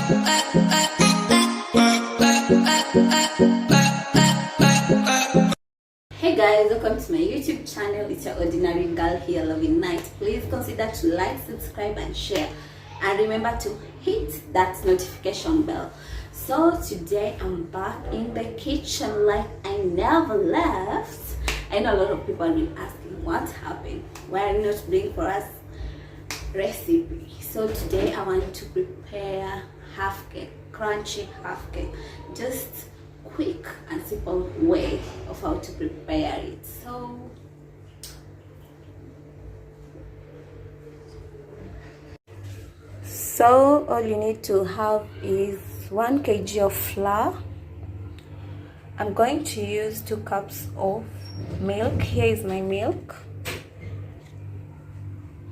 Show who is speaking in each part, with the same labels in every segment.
Speaker 1: Hey guys, welcome to my YouTube channel. It's your ordinary girl here, Loving Night. Please consider to like, subscribe and share, and remember to hit that notification bell. So today I'm back in the kitchen like I never left. I know a lot of people have been asking what happened, why are you not doing for us recipe. So today I want to prepare half cake, crunchy half cake, just quick and simple way of how to prepare it. So all you need to have is 1 kg of flour. I'm going to use 2 cups of milk. Here is my milk.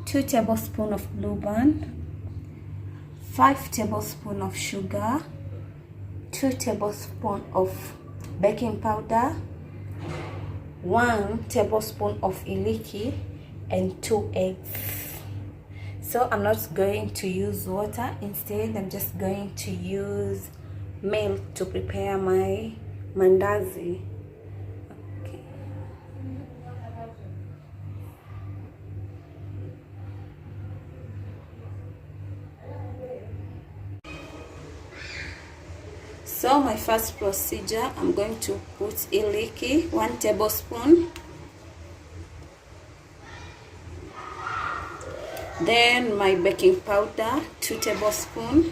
Speaker 1: 2 tablespoons of blue band, 5 tablespoons of sugar, 2 tablespoons of baking powder, 1 tablespoon of iliki, and 2 eggs. So I'm not going to use water. Instead, I'm just going to use milk to prepare my mandazi. Okay. So my first procedure, I'm going to put iliki, 1 tablespoon. Then my baking powder, 2 tablespoons.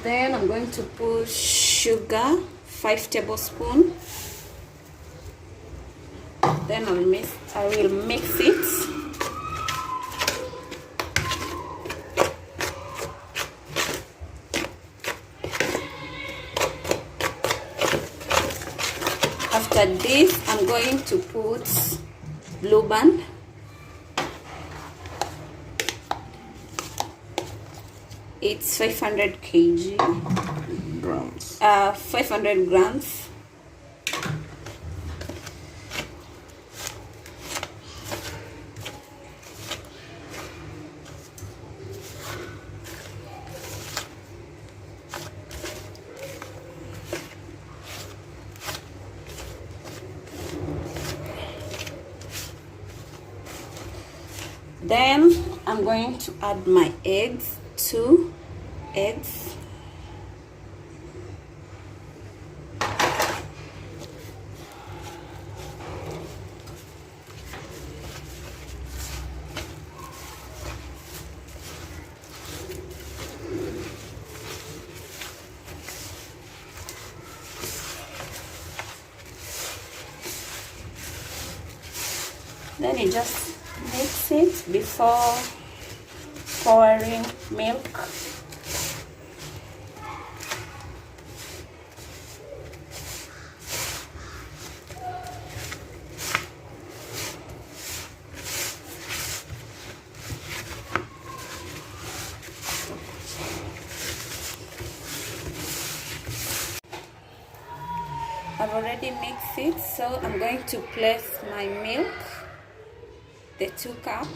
Speaker 1: Then I'm going to put sugar, 5 tablespoons. Then I will mix it. After this, I'm going to put blue band. It's 500 grams. 500 grams. Then I'm going to add my eggs, 2 eggs. Then you just mix it before pouring milk. I've already mixed it, so I'm going to place my milk, the 2 cups.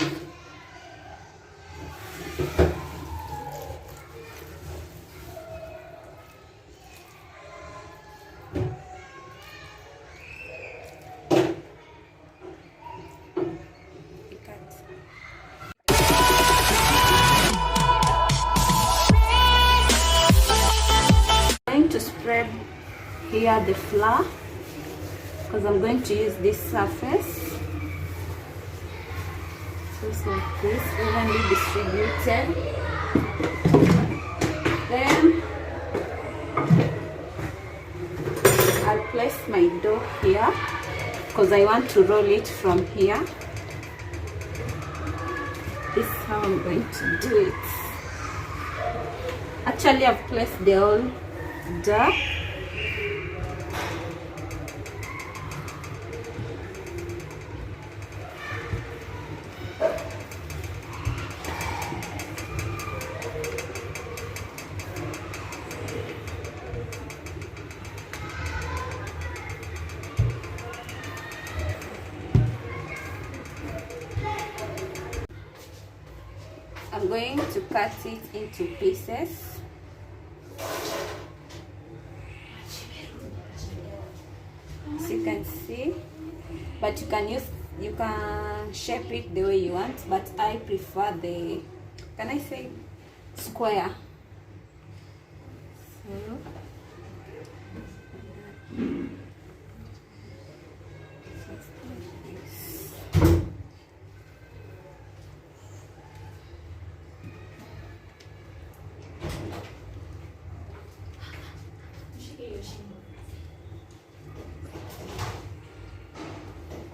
Speaker 1: I'm going to spread here the flour because I'm going to use this surface. Just like this, evenly distributed. Then I'll place my dough here because I want to roll it from here. This is how I'm going to do it. Actually, I've placed the whole dough. I'm going going to cut it into pieces. As you can see, but you can shape it the way you want, but I prefer the, can I say, square. So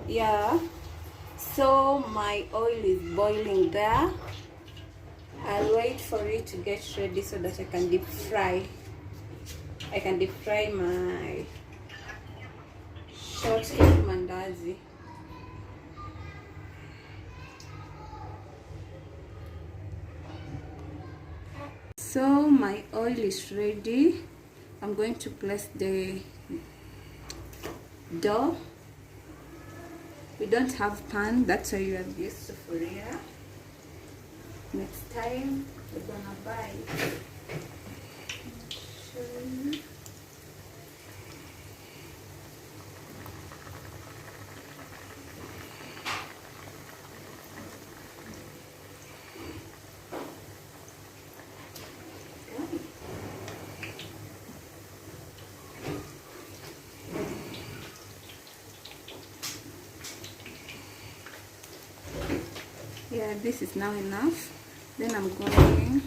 Speaker 1: yeah, so my oil is boiling there. I'll wait for it to get ready so that I can deep fry. I can deep fry my shortcake mandazi. So my oil is ready. I'm going to place the dough. We don't have pan, that's why you have used sufuria. Next time we're gonna buy it. Yeah, this is now enough. Then I'm going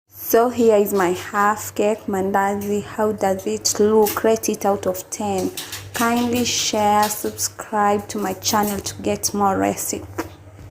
Speaker 1: so here is my half cake mandazi. How does it look? Rate it out of 10. Kindly share, subscribe to my channel to get more recipes.